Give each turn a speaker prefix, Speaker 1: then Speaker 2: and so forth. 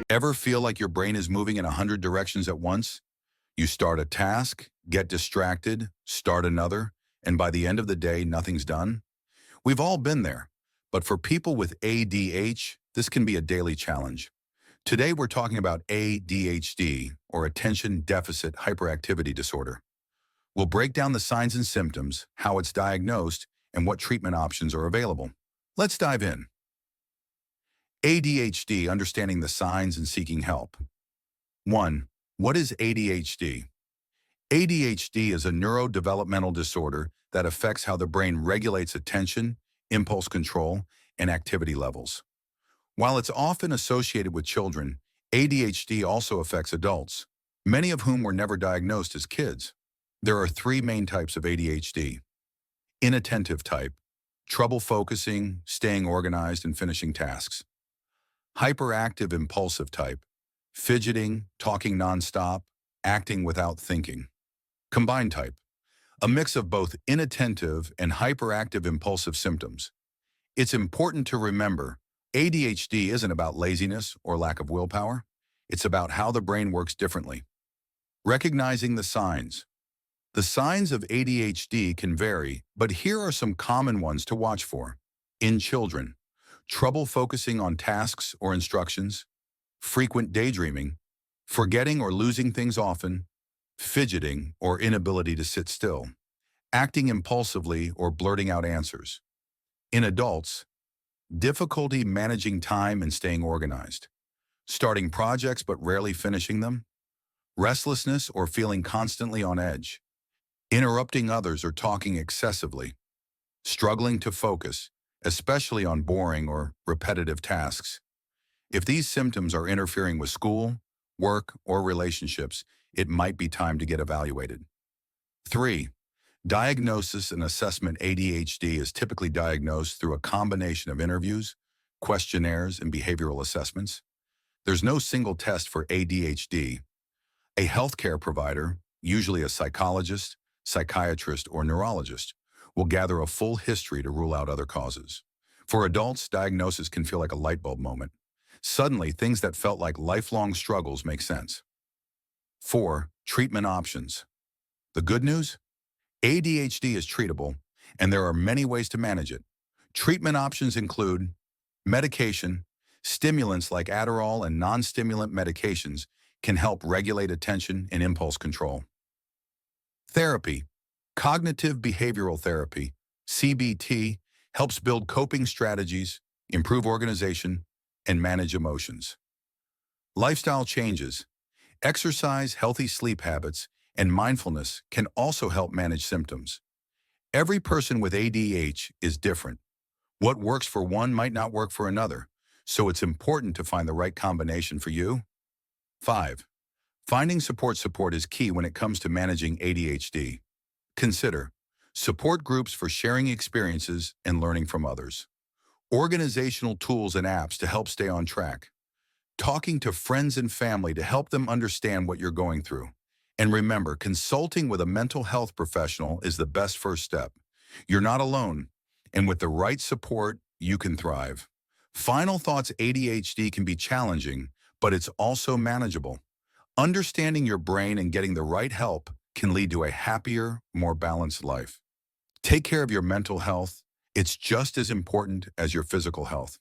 Speaker 1: Ever feel like your brain is moving in 100 directions at once? You start a task, get distracted, start another, and by the end of the day, nothing's done? We've all been there, but for people with ADH, this can be a daily challenge. Today, we're talking about ADHD, or Attention Deficit Hyperactivity Disorder. We'll break down the signs and symptoms, how it's diagnosed, and what treatment options are available. Let's dive in. ADHD, understanding the signs and seeking help. 1. What is ADHD? ADHD is a neurodevelopmental disorder that affects how the brain regulates attention, impulse control, and activity levels. While it's often associated with children, ADHD also affects adults, many of whom were never diagnosed as kids. There are three main types of ADHD. Inattentive type, trouble focusing, staying organized, and finishing tasks. Hyperactive impulsive type, fidgeting, talking nonstop, acting without thinking. Combined type, a mix of both inattentive and hyperactive impulsive symptoms. It's important to remember, ADHD isn't about laziness or lack of willpower. It's about how the brain works differently. Recognizing the signs. The signs of ADHD can vary, but here are some common ones to watch for. In children, trouble focusing on tasks or instructions, frequent daydreaming, forgetting or losing things often, fidgeting or inability to sit still, acting impulsively or blurting out answers. In adults, difficulty managing time and staying organized, starting projects but rarely finishing them, restlessness or feeling constantly on edge, interrupting others or talking excessively, struggling to focus, especially on boring or repetitive tasks. If these symptoms are interfering with school, work, or relationships, it might be time to get evaluated. 3. Diagnosis and assessment. ADHD is typically diagnosed through a combination of interviews, questionnaires, and behavioral assessments. There's no single test for ADHD. A healthcare provider, usually a psychologist, psychiatrist, or neurologist, will gather a full history to rule out other causes. For adults, diagnosis can feel like a light bulb moment. Suddenly, things that felt like lifelong struggles make sense. 4. Treatment options. The good news? ADHD is treatable, and there are many ways to manage it. Treatment options include medication. Stimulants like Adderall and non-stimulant medications can help regulate attention and impulse control. Therapy. Cognitive behavioral therapy, CBT, helps build coping strategies, improve organization, and manage emotions. Lifestyle changes. Exercise, healthy sleep habits, and mindfulness can also help manage symptoms. Every person with ADHD is different. What works for one might not work for another, so it's important to find the right combination for you. 5. Finding support is key when it comes to managing ADHD. Consider support groups for sharing experiences and learning from others. Organizational tools and apps to help stay on track. Talking to friends and family to help them understand what you're going through. And remember, consulting with a mental health professional is the best first step. You're not alone, and with the right support, you can thrive. Final thoughts. ADHD can be challenging, but it's also manageable. Understanding your brain and getting the right help can lead to a happier, more balanced life. Take care of your mental health. It's just as important as your physical health.